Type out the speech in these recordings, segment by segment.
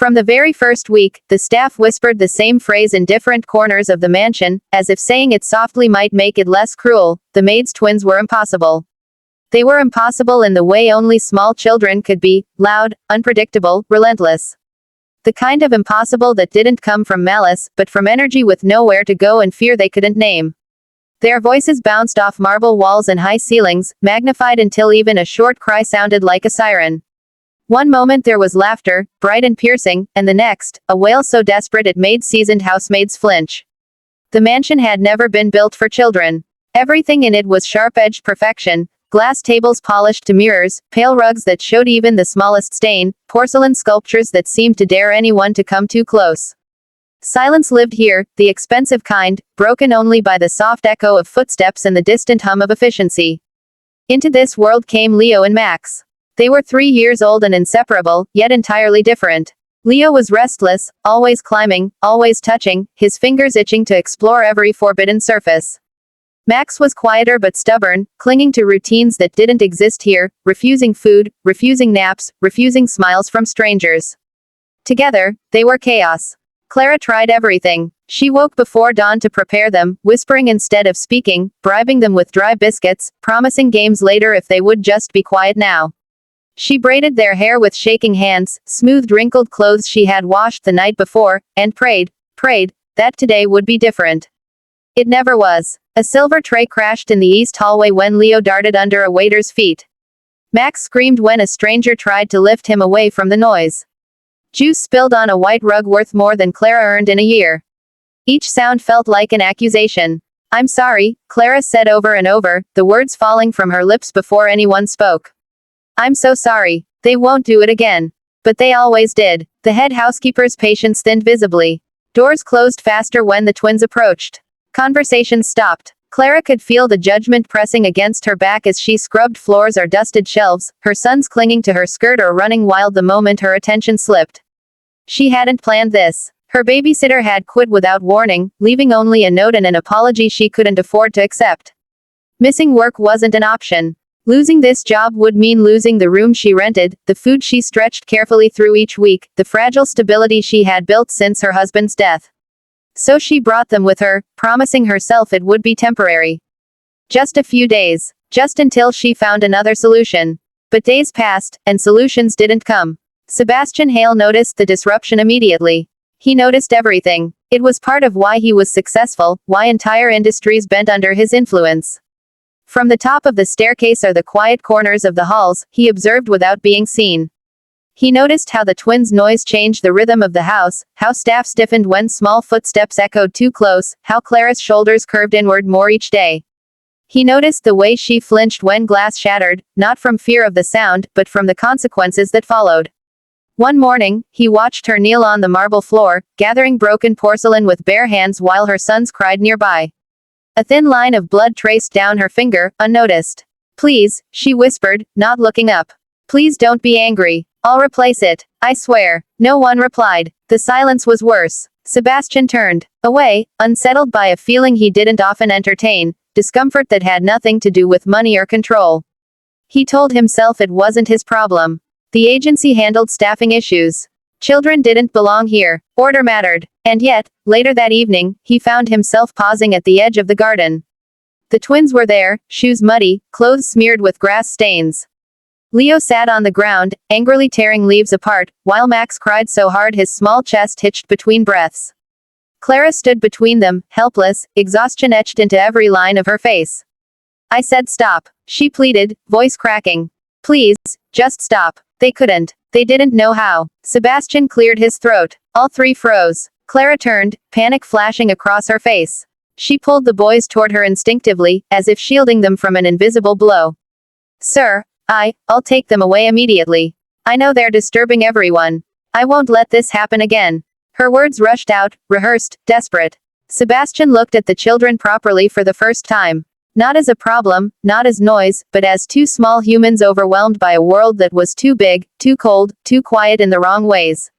From the very first week, the staff whispered the same phrase in different corners of the mansion, as if saying it softly might make it less cruel. The maid's twins were impossible. They were impossible in the way only small children could be: loud, unpredictable, relentless. The kind of impossible that didn't come from malice, but from energy with nowhere to go and fear they couldn't name. Their voices bounced off marble walls and high ceilings, magnified until even a short cry sounded like a siren. One moment there was laughter, bright and piercing, and the next, a wail so desperate it made seasoned housemaids flinch. The mansion had never been built for children. Everything in it was sharp-edged perfection: glass tables polished to mirrors, pale rugs that showed even the smallest stain, porcelain sculptures that seemed to dare anyone to come too close. Silence lived here, the expensive kind, broken only by the soft echo of footsteps and the distant hum of efficiency. Into this world came Leo and Max. They were 3 years old and inseparable, yet entirely different. Leo was restless, always climbing, always touching, his fingers itching to explore every forbidden surface. Max was quieter but stubborn, clinging to routines that didn't exist here, refusing food, refusing naps, refusing smiles from strangers. Together, they were chaos. Clara tried everything. She woke before dawn to prepare them, whispering instead of speaking, bribing them with dry biscuits, promising games later if they would just be quiet now. She braided their hair with shaking hands, smoothed wrinkled clothes she had washed the night before, and prayed, that today would be different. It never was. A silver tray crashed in the east hallway when Leo darted under a waiter's feet. Max screamed when a stranger tried to lift him away from the noise. Juice spilled on a white rug worth more than Clara earned in a year. Each sound felt like an accusation. "I'm sorry," Clara said over and over, the words falling from her lips before anyone spoke. "I'm so sorry. They won't do it again." But they always did. The head housekeeper's patience thinned visibly. Doors closed faster when the twins approached. Conversations stopped. Clara could feel the judgment pressing against her back as she scrubbed floors or dusted shelves, her sons clinging to her skirt or running wild the moment her attention slipped. She hadn't planned this. Her babysitter had quit without warning, leaving only a note and an apology she couldn't afford to accept. Missing work wasn't an option. Losing this job would mean losing the room she rented, the food she stretched carefully through each week, the fragile stability she had built since her husband's death. So she brought them with her, promising herself it would be temporary. Just a few days. Just until she found another solution. But days passed, and solutions didn't come. Sebastian Hale noticed the disruption immediately. He noticed everything. It was part of why he was successful, why entire industries bent under his influence. From the top of the staircase or the quiet corners of the halls, he observed without being seen. He noticed how the twins' noise changed the rhythm of the house, how staff stiffened when small footsteps echoed too close, how Clara's shoulders curved inward more each day. He noticed the way she flinched when glass shattered, not from fear of the sound, but from the consequences that followed. One morning, he watched her kneel on the marble floor, gathering broken porcelain with bare hands while her sons cried nearby. A thin line of blood traced down her finger, unnoticed. "Please," she whispered, not looking up. "Please don't be angry. I'll replace it. I swear." No one replied. The silence was worse. Sebastian turned away, unsettled by a feeling he didn't often entertain, discomfort that had nothing to do with money or control. He told himself it wasn't his problem. The agency handled staffing issues. Children didn't belong here. Order mattered. And yet, later that evening, he found himself pausing at the edge of the garden. The twins were there, shoes muddy, clothes smeared with grass stains. Leo sat on the ground, angrily tearing leaves apart, while Max cried so hard his small chest hitched between breaths. Clara stood between them, helpless, exhaustion etched into every line of her face. "I said stop," she pleaded, voice cracking. "Please, just stop." They couldn't. They didn't know how. Sebastian cleared his throat. All three froze. Clara turned, panic flashing across her face. She pulled the boys toward her instinctively, as if shielding them from an invisible blow. "Sir, I'll take them away immediately. I know they're disturbing everyone. I won't let this happen again." Her words rushed out, rehearsed, desperate. Sebastian looked at the children properly for the first time. Not as a problem, not as noise, but as two small humans overwhelmed by a world that was too big, too cold, too quiet in the wrong ways.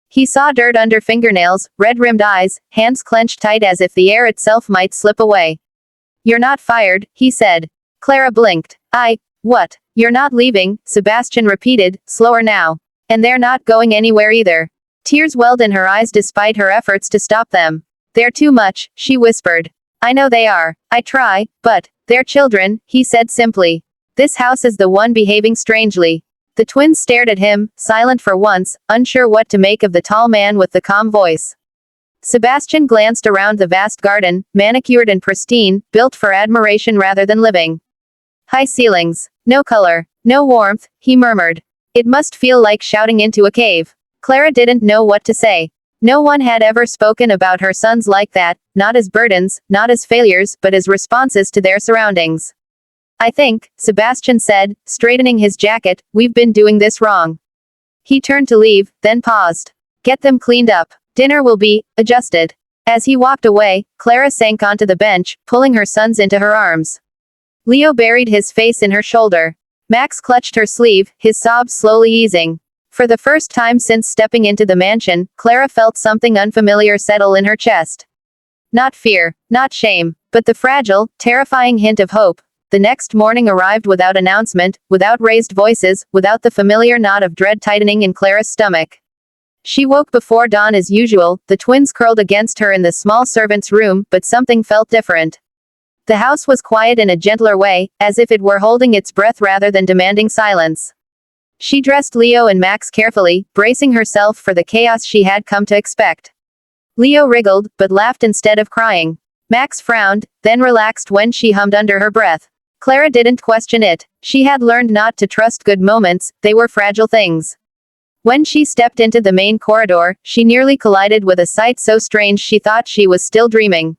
He saw dirt under fingernails, red-rimmed eyes, hands clenched tight as if the air itself might slip away. "You're not fired," he said. Clara blinked. What? You're not leaving," Sebastian repeated, slower now. "And they're not going anywhere either. Tears welled in her eyes despite her efforts to stop them. They're too much, she whispered. I know they are. I try, but, they're children, he said simply. This house is the one behaving strangely. The twins stared at him, silent for once, unsure what to make of the tall man with the calm voice. Sebastian glanced around the vast garden, manicured and pristine, built for admiration rather than living. High ceilings. No color. No warmth, he murmured. It must feel like shouting into a cave. Clara didn't know what to say. No one had ever spoken about her sons like that, not as burdens, not as failures, but as responses to their surroundings. I think, Sebastian said, straightening his jacket, we've been doing this wrong. He turned to leave, then paused. Get them cleaned up. Dinner will be adjusted. As he walked away, Clara sank onto the bench, pulling her sons into her arms. Leo buried his face in her shoulder. Max clutched her sleeve, his sobs slowly easing. For the first time since stepping into the mansion, Clara felt something unfamiliar settle in her chest. Not fear, not shame, but the fragile, terrifying hint of hope. The next morning arrived without announcement, without raised voices, without the familiar knot of dread tightening in Clara's stomach. She woke before dawn as usual, the twins curled against her in the small servant's room, but something felt different. The house was quiet in a gentler way, as if it were holding its breath rather than demanding silence. She dressed Leo and Max carefully, bracing herself for the chaos she had come to expect. Leo wriggled, but laughed instead of crying. Max frowned, then relaxed when she hummed under her breath. Clara didn't question it. She had learned not to trust good moments, they were fragile things. When she stepped into the main corridor, she nearly collided with a sight so strange she thought she was still dreaming.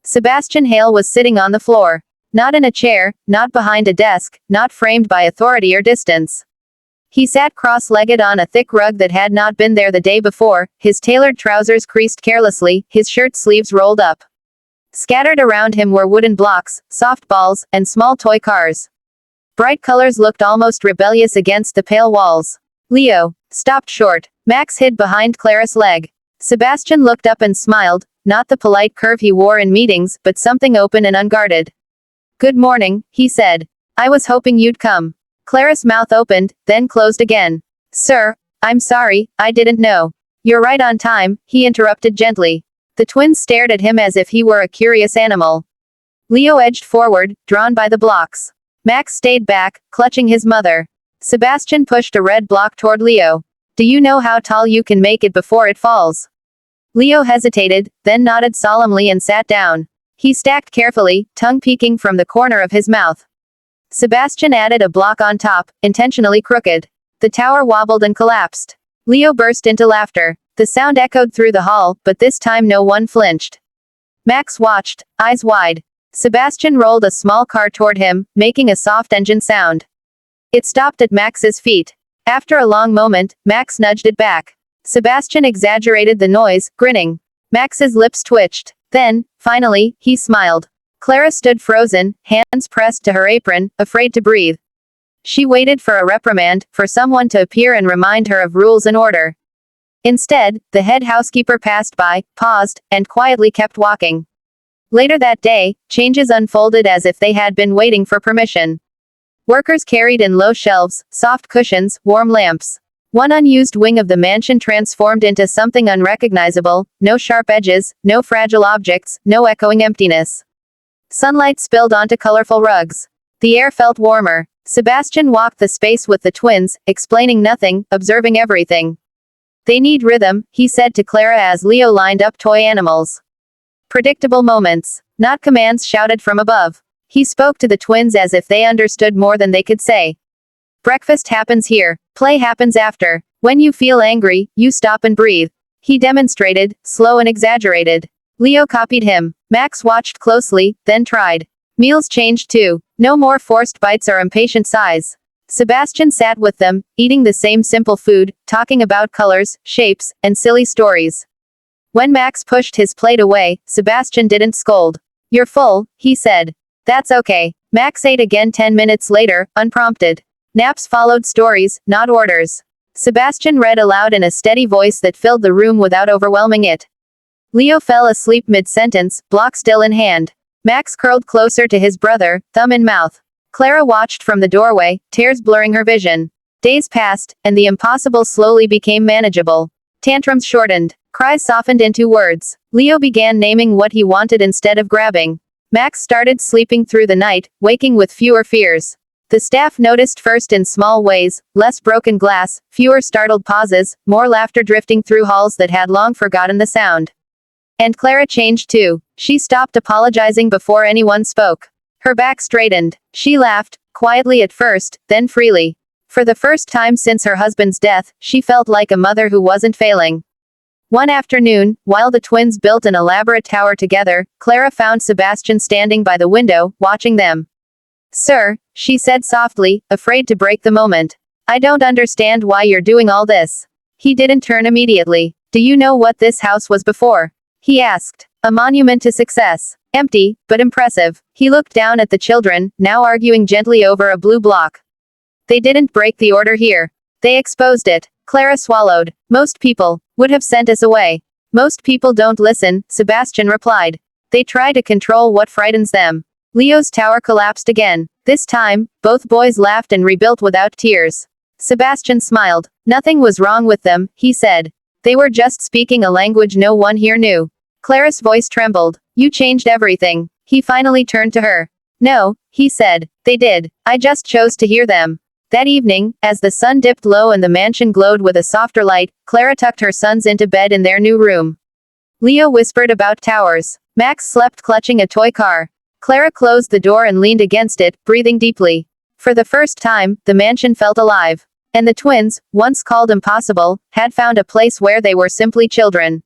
Sebastian Hale was sitting on the floor. Not in a chair, not behind a desk, not framed by authority or distance. He sat cross-legged on a thick rug that had not been there the day before, his tailored trousers creased carelessly, his shirt sleeves rolled up. Scattered around him were wooden blocks, soft balls, and small toy cars. Bright colors looked almost rebellious against the pale walls. Leo stopped short. Max hid behind Clara's leg. Sebastian looked up and smiled, not the polite curve he wore in meetings, but something open and unguarded. Good morning, he said. I was hoping you'd come. Clara's mouth opened, then closed again. Sir, I'm sorry, I didn't know. You're right on time, he interrupted gently. The twins stared at him as if he were a curious animal. Leo edged forward, drawn by the blocks. Max stayed back, clutching his mother. Sebastian pushed a red block toward Leo. Do you know how tall you can make it before it falls? Leo hesitated, then nodded solemnly and sat down. He stacked carefully, tongue peeking from the corner of his mouth. Sebastian added a block on top, intentionally crooked. The tower wobbled and collapsed. Leo burst into laughter. The sound echoed through the hall, but this time no one flinched. Max watched, eyes wide. Sebastian rolled a small car toward him, making a soft engine sound. It stopped at Max's feet. After a long moment, Max nudged it back. Sebastian exaggerated the noise, grinning. Max's lips twitched. Then, finally, he smiled. Clara stood frozen, hands pressed to her apron, afraid to breathe. She waited for a reprimand, for someone to appear and remind her of rules and order. Instead, the head housekeeper passed by, paused, and quietly kept walking. Later that day, changes unfolded as if they had been waiting for permission. Workers carried in low shelves, soft cushions, warm lamps. One unused wing of the mansion transformed into something unrecognizable, no sharp edges, no fragile objects, no echoing emptiness. Sunlight spilled onto colorful rugs. The air felt warmer. Sebastian walked the space with the twins, explaining nothing, observing everything. They need rhythm, he said to Clara as Leo lined up toy animals. Predictable moments. Not commands shouted from above. He spoke to the twins as if they understood more than they could say. Breakfast happens here. Play happens after. When you feel angry, you stop and breathe. He demonstrated, slow and exaggerated. Leo copied him. Max watched closely, then tried. Meals changed too. No more forced bites or impatient sighs. Sebastian sat with them, eating the same simple food, talking about colors, shapes, and silly stories. When Max pushed his plate away, Sebastian didn't scold. You're full, he said. That's okay. Max ate again 10 minutes later, unprompted. Naps followed stories, not orders. Sebastian read aloud in a steady voice that filled the room without overwhelming it. Leo fell asleep mid-sentence, block still in hand. Max curled closer to his brother, thumb in mouth. Clara watched from the doorway, tears blurring her vision. Days passed, and the impossible slowly became manageable. Tantrums shortened. Cries softened into words. Leo began naming what he wanted instead of grabbing. Max started sleeping through the night, waking with fewer fears. The staff noticed first in small ways: less broken glass, fewer startled pauses, more laughter drifting through halls that had long forgotten the sound. And Clara changed too. She stopped apologizing before anyone spoke. Her back straightened. She laughed, quietly at first, then freely. For the first time since her husband's death, she felt like a mother who wasn't failing. One afternoon, while the twins built an elaborate tower together, Clara found Sebastian standing by the window, watching them. "Sir," she said softly, afraid to break the moment. "I don't understand why you're doing all this." He didn't turn immediately. "Do you know what this house was before?" he asked. "A monument to success. Empty, but impressive." He looked down at the children, now arguing gently over a blue block. "They didn't break the order here. They exposed it." Clara swallowed. "Most people would have sent us away." "Most people don't listen," Sebastian replied. "They try to control what frightens them." Leo's tower collapsed again. This time, both boys laughed and rebuilt without tears. Sebastian smiled. "Nothing was wrong with them," he said. "They were just speaking a language no one here knew." Clara's voice trembled. "You changed everything." He finally turned to her. "No," he said. "They did. I just chose to hear them." That evening, as the sun dipped low and the mansion glowed with a softer light, Clara tucked her sons into bed in their new room. Leo whispered about towers. Max slept clutching a toy car. Clara closed the door and leaned against it, breathing deeply. For the first time, the mansion felt alive. And the twins, once called impossible, had found a place where they were simply children.